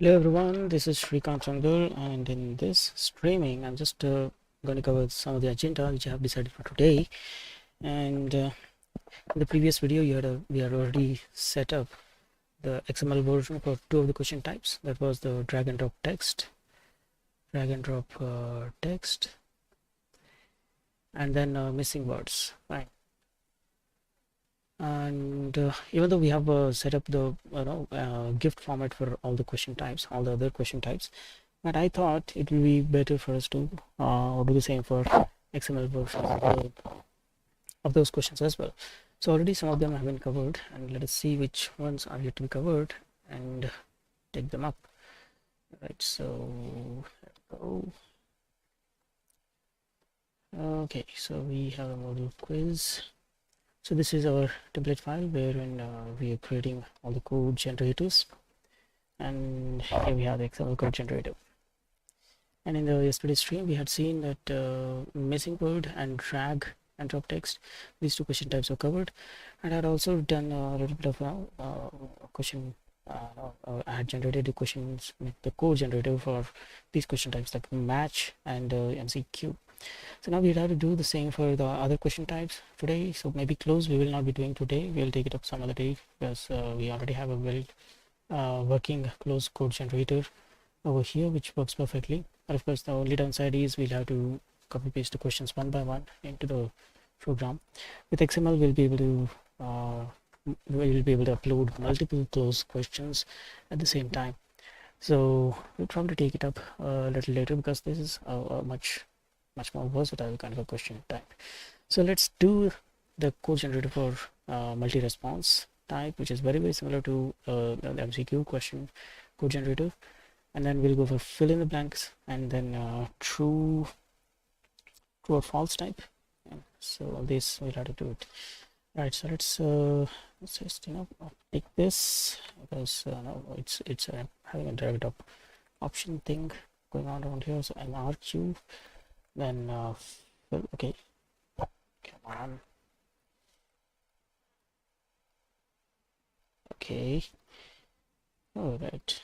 Hello everyone, this is Srikanth Rangdal, and in this streaming I'm just going to cover some of the agenda which I have decided for today. And in the previous video we had already set up the XML version for two of the question types. That was the drag and drop text, text, and then missing words, right? And even though we have set up the gift format for all the question types, all the other question types, but I thought it will be better for us to do the same for XML versions of those questions as well. So already some of them have been covered, and let us see which ones are yet to be covered and take them up. Right, so there we go. Okay, so we have a module quiz. So this is our template file wherein we are creating all the code generators, and here we have the XML code generator. And in the yesterday's stream we had seen that missing word and drag and drop text, these two question types were covered, and I had also done a little bit of question I had generated the questions with the code generator for these question types like match and MCQ. So now we'll have to do the same for the other question types today. So maybe close we will not be doing today, we'll take it up some other day, because we already have a well working close code generator over here which works perfectly. But of course the only downside is we'll have to copy paste the questions one by one into the program. With XML we'll be able to upload multiple close questions at the same time. So we'll probably take it up a little later, because this is a much more versatile kind of a question type. So let's do the code generator for multi-response type, which is very similar to the MCQ question code generator. And then we'll go for fill in the blanks, and then true or false type. And so this we'll have to do it. Right, so let's just take this, because no, it's having a drag and drop option thing going on around here. So MRQ, then fill. Okay, come on. Okay, all right.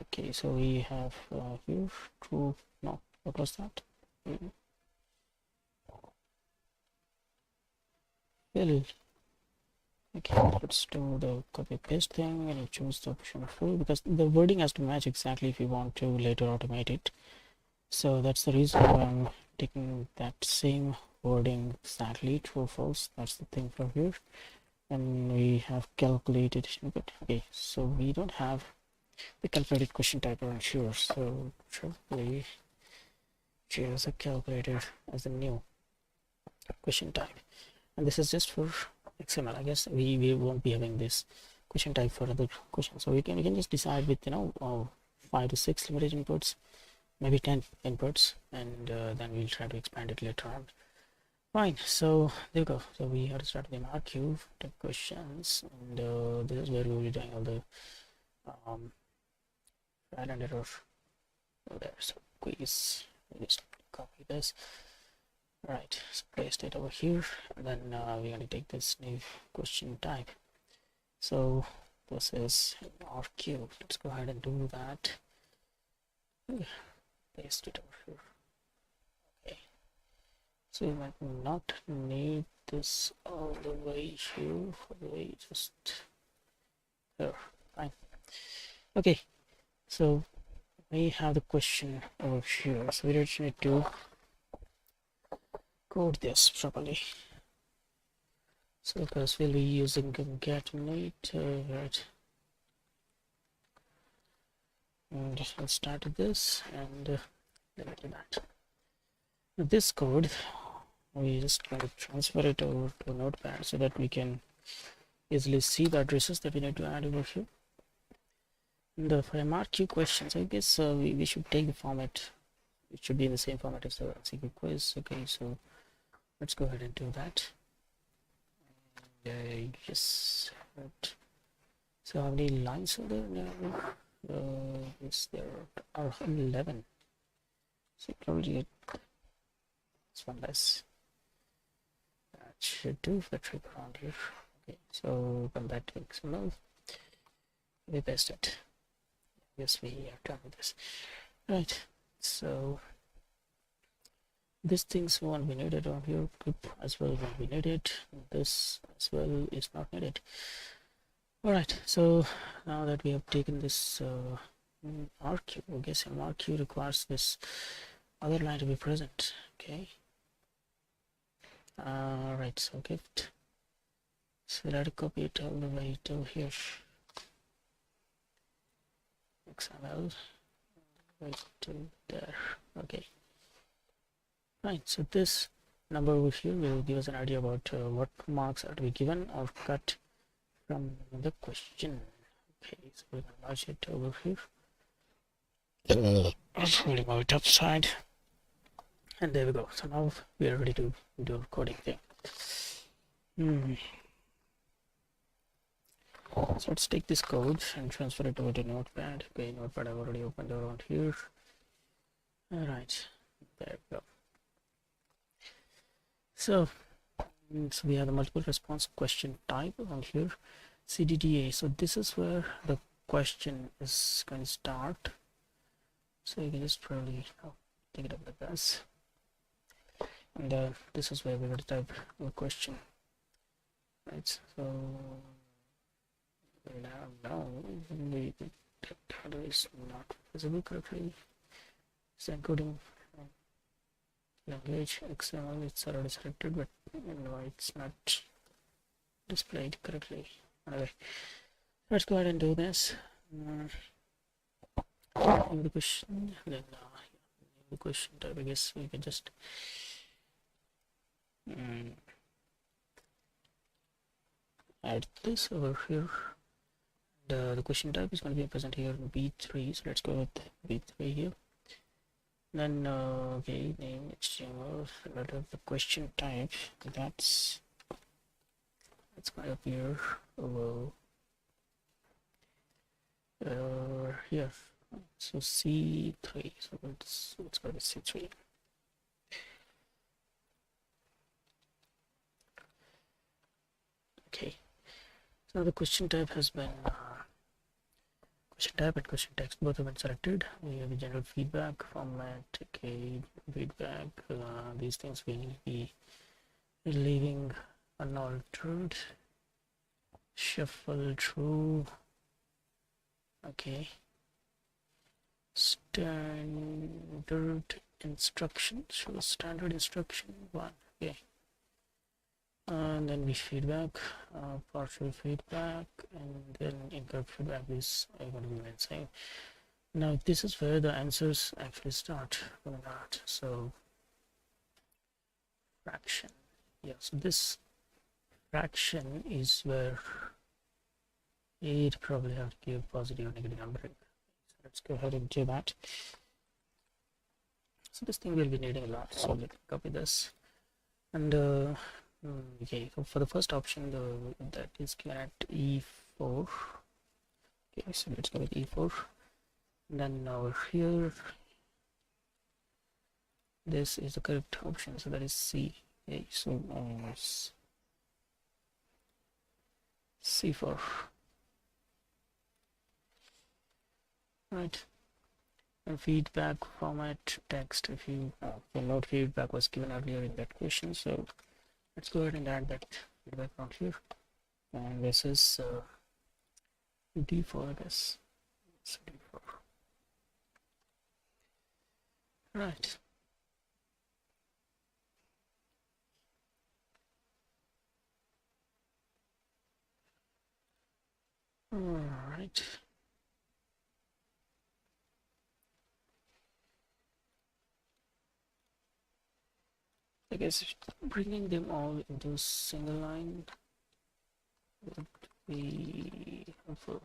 Okay, so we have here true. No, what was that? Fill. Okay, let's do the copy paste thing, and you choose the option full, because the wording has to match exactly if you want to later automate it. So that's the reason why I'm taking that same wording exactly, true or false. That's the thing for here. And we have calculated input. Okay, so we don't have the calculated question type around here, so probably choose a calculator as a new question type. And this is just for XML. I guess we won't be having this question type for other questions, so we can just decide with 5 to 6 limited inputs, maybe 10 inputs, and then we'll try to expand it later on. Fine, so there we go. So we have to start with the MRQ type questions, and this is where we will be doing all the trial and error there. So quiz, just copy this. Right, so paste it over here, and then we're going to take this new question type. So this is RQ. Let's go ahead and do that. Paste it over here. Okay, so we might not need this all the way here, all the way just there. Fine. Okay, so we have the question over here, so we just need to code this properly. So because we'll be using concatenate, right? And let's start with this, and let me do that. Now this code, we just going to transfer it over to a notepad so that we can easily see the addresses that we need to add over here. And for MRQ questions, I guess we should take the format. It should be in the same format as the MCQ quiz. Okay, so let's go ahead and do that. Yes. Right. So how many lines are there now? Yes, there are 11. So probably get this one less. That should do for trip around here. Okay, so come back to XML. copy paste it. Yes, we are done with this. Right, so these things won't be needed on here. Group as well won't be needed. This as well is not needed. Alright, so now that we have taken this RQ, I guess RQ requires this other line to be present. Okay. Right, so gift. So we'll have to copy it all the way to here. XML right to there. Okay. Fine. So this number over here will give us an idea about what marks are to be given or cut from the question. Okay, so we can merge it over here. Also, we'll move it upside, and there we go. So now we are ready to do a coding thing. So let's take this code and transfer it over to Notepad. Okay, Notepad I've already opened around here. Alright, there we go. So we have the multiple response question type on here, CDDA. So this is where the question is going to start. So you can just probably take it up like this, and this is where we're going to type a question. Right. So now the data is not visible correctly. It's encoding language XML. It's already selected, but no, it's not displayed correctly. Anyway, let's go ahead and do this. The question, then the question type. I guess we can just add this over here. The question type is going to be present here in B3. So let's go with B3 here. Then okay, name HTML. Relative the question type. That's going to appear over here. So C3. So it's going to be C3. Okay. So the question type has been question type and question text both have been selected. We have the general feedback format. Okay, feedback. These things will be leaving unaltered. Shuffle true. Okay. Standard instruction. Show standard instruction 1. Okay. And then we feedback, partial feedback, and then incorrect feedback is going to be same. Now this is where the answers actually start coming out. So fraction, yeah. So this fraction is where it probably have to give positive or negative numbering. So let's go ahead and do that. So this thing will be needing a lot. So let me copy this and. Okay, so for the first option, that is given at E4. Okay, so let's go with E4. And then over here, this is the correct option, so that is C. Okay, so C4. Right. And feedback format text. If you note, feedback was given earlier in that question, so let's go ahead and add that feedback on here. And this is D4, I guess. It's D4. Right. All right. I guess bringing them all into a single line would be helpful.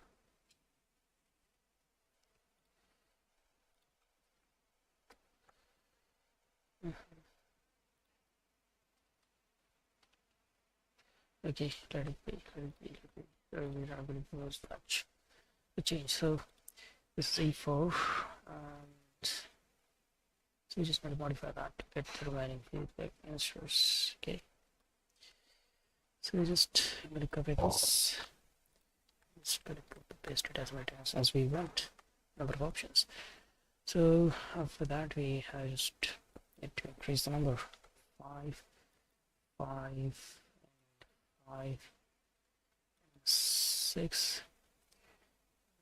Okay, let it be. We're not going to use much the change. So this is E4, and so we just going to modify that to get the remaining feedback answers. Okay. So we just going to copy this just gonna paste it as many times as we want. Number of options. So for that we have just need to increase the number. 5, 5, 5, 6,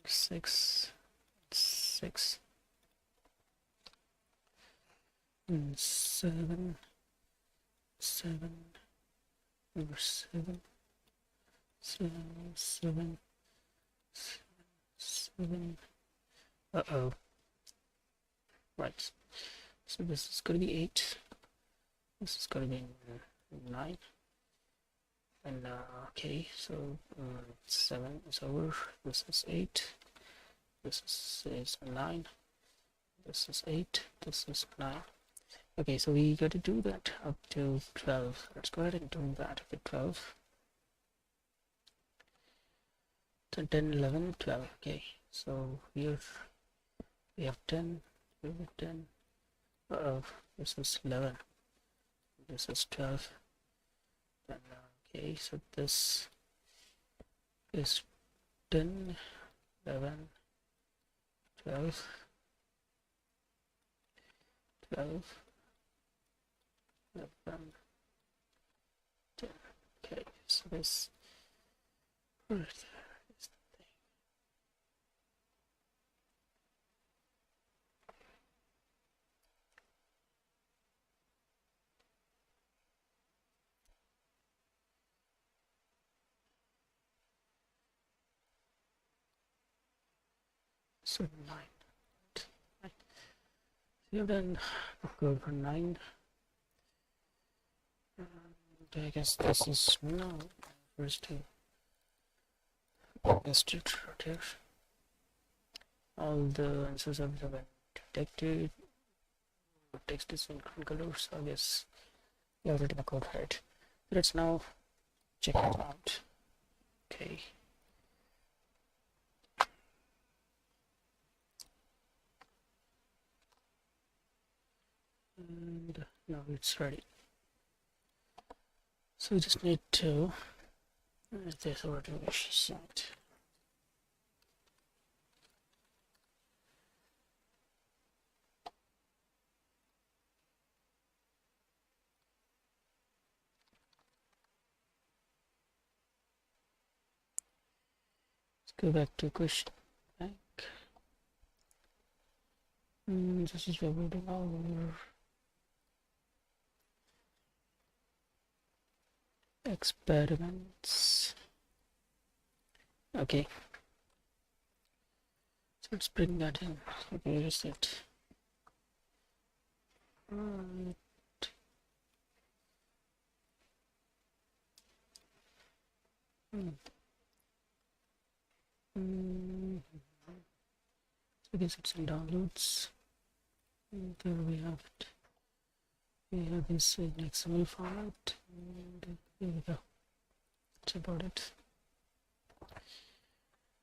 6, 6, and 7, 7, number 7, 7, 7, 7. Uh-oh. Right. So this is going to be 8. This is going to be 9. And okay, so 7 is over. This is 8. This is 9. This is 8. This is 9. Okay, so we got to do that up to 12. Let's go ahead and do that up to 12. So 10, 11, 12. Okay, so here we have 10. We have 10. Uh-oh, this is 11. This is 12. And, okay, so this is 10, 11, 12, 12, 11, 10. Okay, so this right there is the thing. So 9. Right. So you've done the code for 9. And I guess this is now first to paste it right here. All the answers have been detected. The text is in green color, so I guess you have written the code right. Let's now check it out. Okay. And now it's ready. So we just need to this over to the site. Let's go back to question bank. This is where we're doing our experiments. Okay, so let's bring that in. Okay, just it. Right. So I guess it's in downloads. And there we have it. We have this in XML format, and here we go. That's about it.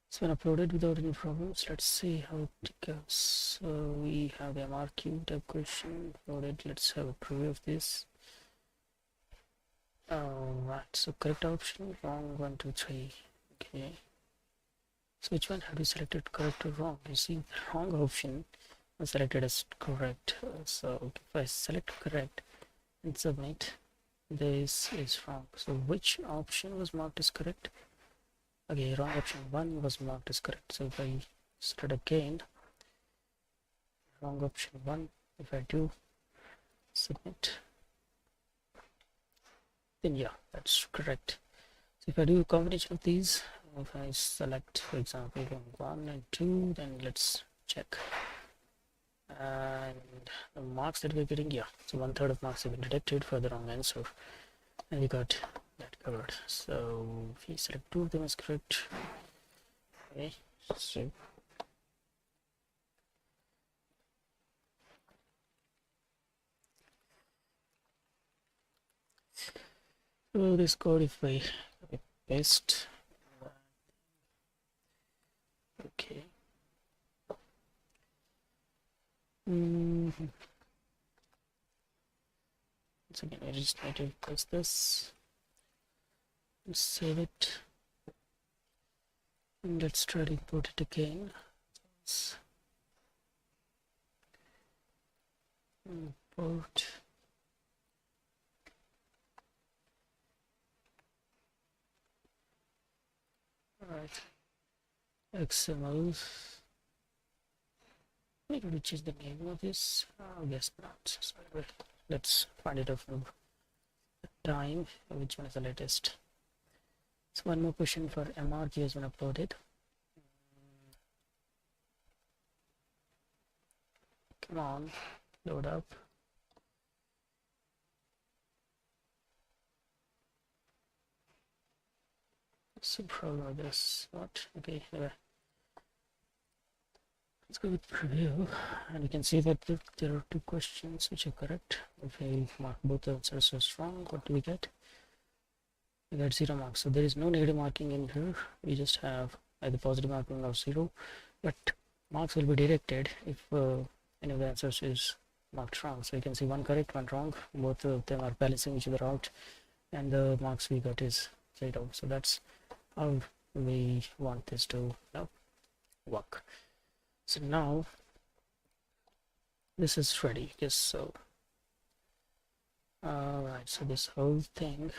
It's been uploaded without any problems. Let's see how it goes. So we have the MRQ type question uploaded. Let's have a preview of this. Right, so correct option, wrong, 1, 2, 3. Okay. So which one have you selected, correct or wrong? You see the wrong option was selected as correct. So if I select correct and submit, this is wrong. So which option was marked as correct? Okay, wrong option 1 was marked as correct. So if I start again, wrong option 1, if I do submit, then yeah, that's correct. So if I do a combination of these, if I select for example 1 and 2, then let's check. And the marks that we're getting, yeah, so 1/3 of marks have been detected for the wrong answer, and we got that covered. So if we select 2 of them as correct, okay, so this code, if I paste, okay. So again, I just need to paste this and save it. And let's try to import it again. Let's import. All right. XML. I need to change the name of this. I guess not. Sorry, wait. Let's find it out from time. Which one is the latest? So one more question for MRG has been uploaded. Come on, load up. Some problem with this. What? Okay, anyway. Let's go with preview, and you can see that there are two questions which are correct. If I mark both the answers as wrong, what do we get? We get 0 marks. So there is no negative marking in here. We just have either positive marking or 0, but marks will be directed if any of the answers is marked wrong. So you can see one correct, one wrong. Both of them are balancing each other out, and the marks we got is 0. So that's how we want this to work. So now this is ready. Yes, so alright, so this whole thing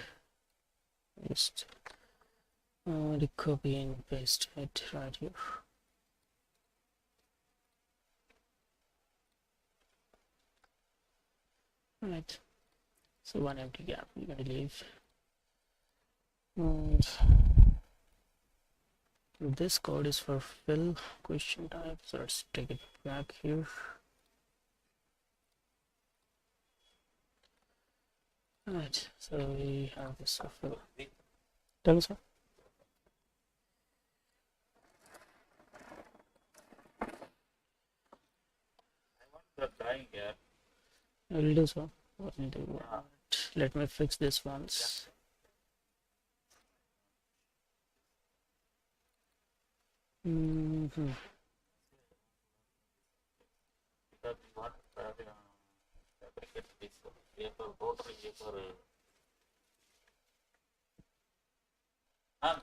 just the copy and paste it right here. Alright, so one empty gap we're going to leave, and this code is for fill question type. So let's take it back here. Alright, so we have this for fill. Tell me, sir. I will do so. Let me fix this once.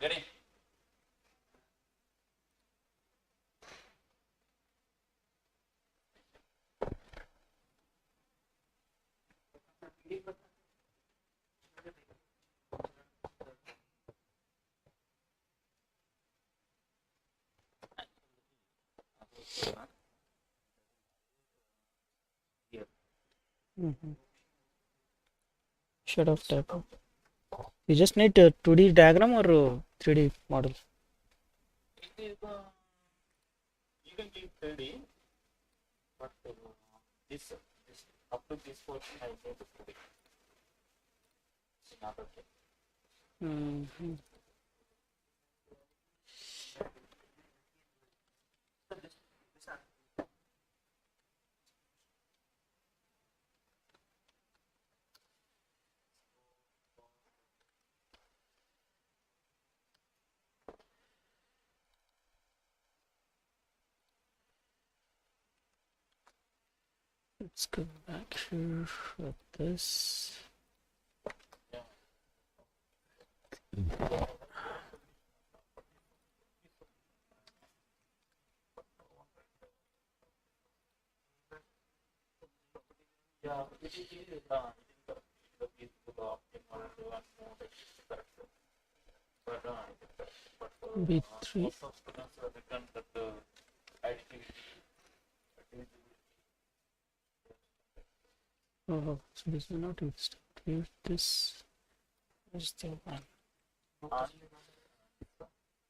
Getting. Shut off tab. You just need a 2D diagram or a 3D model? You can keep 3D, but this up to this portion I need to 3D. It's not okay. Let's go back here with this. B3. Oh, so this is not used here. This is the one.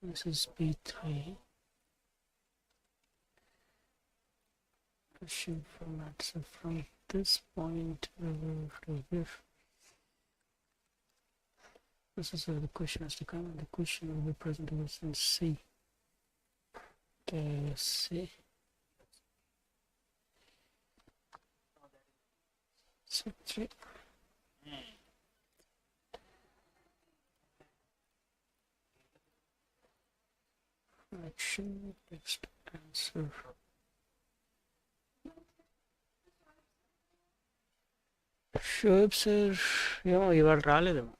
This is B3. Question format. So from this point over to here. This is where the question has to come, and the question will be present in C. Okay, C. C3. Action, next answer. Shoaib sir, ఇవాళ రాలేదేమో.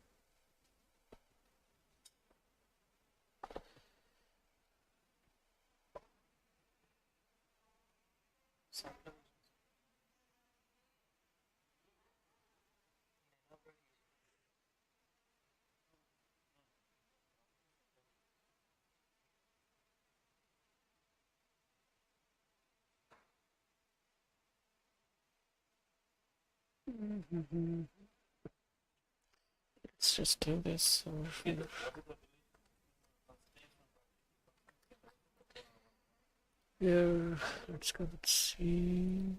Let's just do this. Here, let's go with C.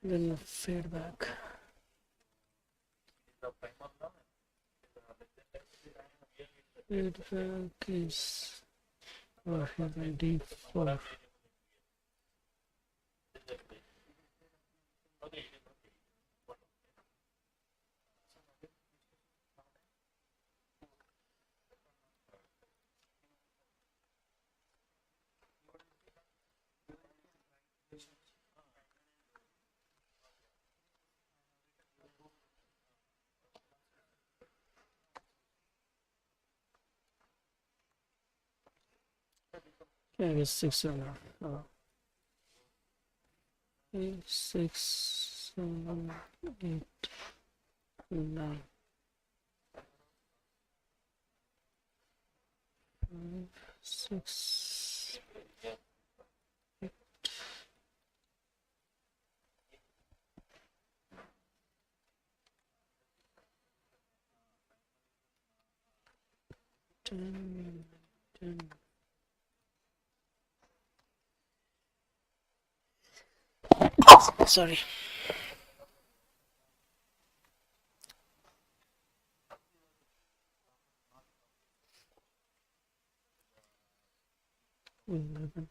Then feedback. Feedback is here by D4. I guess 6 or not. 6, 7, 8, 9, 5, 6. 10, 10. Sorry. Eleven.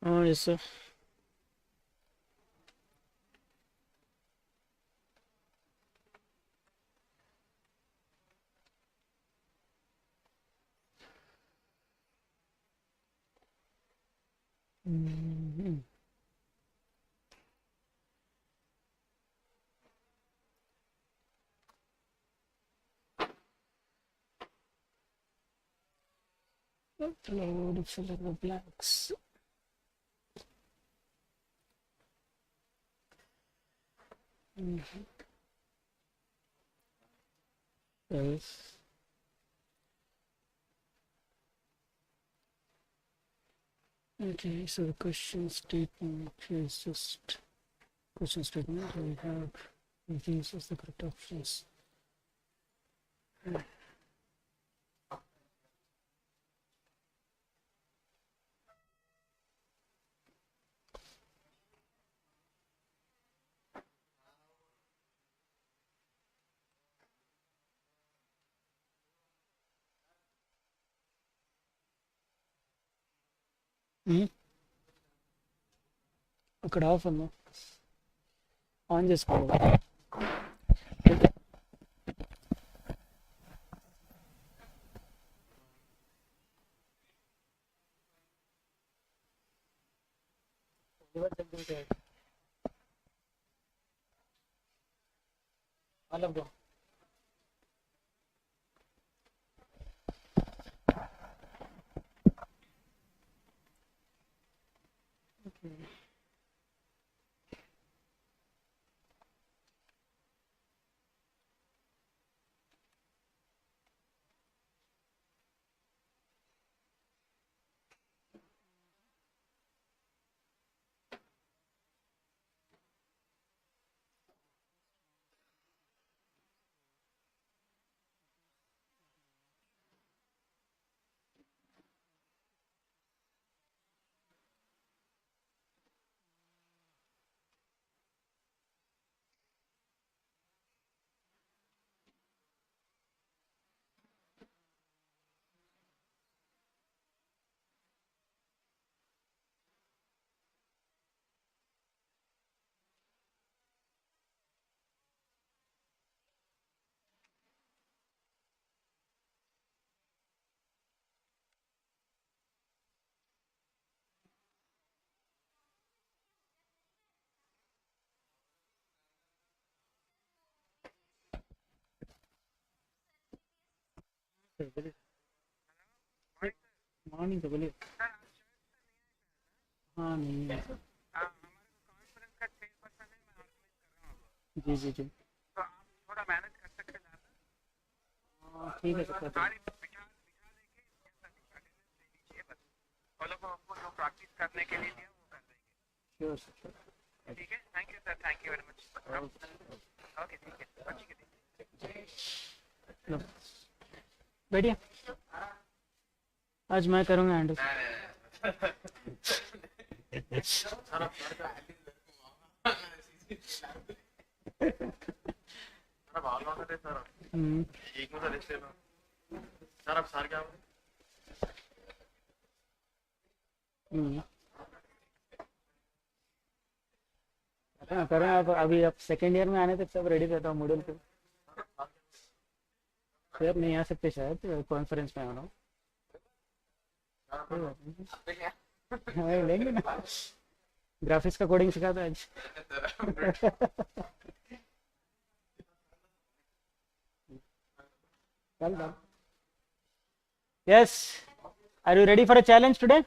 Oh, yes, sir. Upload, fill in the blanks. Yes. Okay, so the question statement is just question statement. We have these as the correct options. అక్కడ of అన్నా on చేసుకోవాలి I love them. Okay. Morning तो बोलिए हाँ नहीं है जी जी जी हाँ ठीक है सर श्योर सर ठीक है, thank you sir, thank you very much. Okay, ठीक है, लो बैठिए आज मैं करूँगा हैंडल सर अब सर क्या करें आप अभी आप सेकेंड ईयर में आने तक सब रेडी रहता हूँ मॉडल पे सर नहीं आ सकते शायद कॉन्फ्रेंस में आना लेंगे ना ग्राफिक्स का कोडिंग सिखाता है आज चल yes are you ready for a challenge today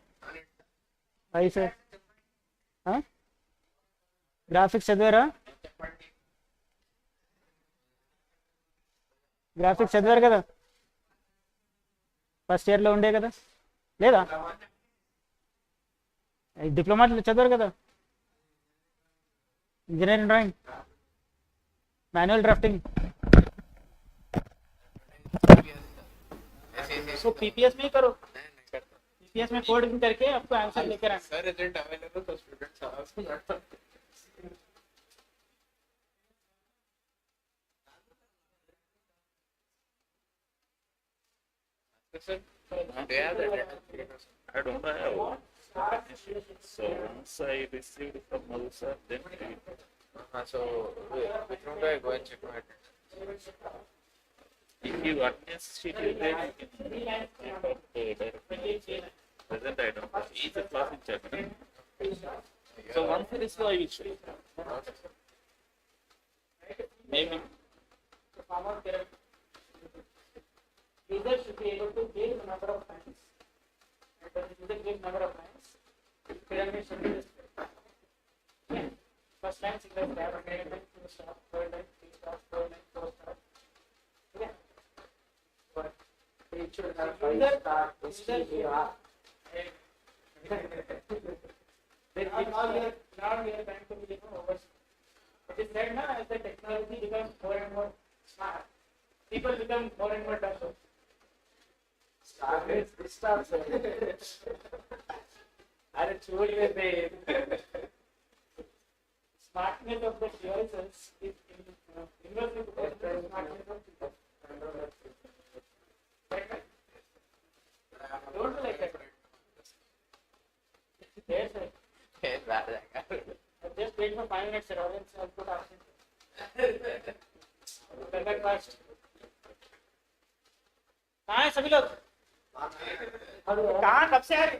भाई सर हाँ గ్రాఫిక్స్ చదివారా గ్రాఫిక్స్ చదివారు కదా ఫస్ట్ ఇయర్లో ఉండే కదా లేదా డిప్లొమాలో చదివారు కదా ఇంజనీరింగ్ డ్రాయింగ్ मैनुअल ड्राफ्टिंग सो पीपीएस में ही करो पीपीएस में कोडिंग करके आपको आंसर लेकर आना सर एजेंट अवेलेबल तो students Sir, they have that. I don't have. So once I received from Malusa, then so which room do I go and check my attendance? If you attendance sheet is there, you can check out directly. Present I don't know. Each class in check. So once I receive, I will show you. Maybe. User should be able to give the number of times. And when the user gives number of times, pyramid should be displayed. Okay. First time signal grab a second time, two stop, third time, three stop, fourth time, four stop. Okay. But it should have five star, STR. Now we are trying to be over. It is said now as the technology becomes more and more smart, people become more and more tough. अरे छोड़ दे smartness of the devices is inversely proportional to smartness of people. Don't do like that. Yes, sir. Just wait for 5 minutes, sir. I'll put option. Come back fast. कहाँ है सभी लोग? कहाँ कब से आ रहे?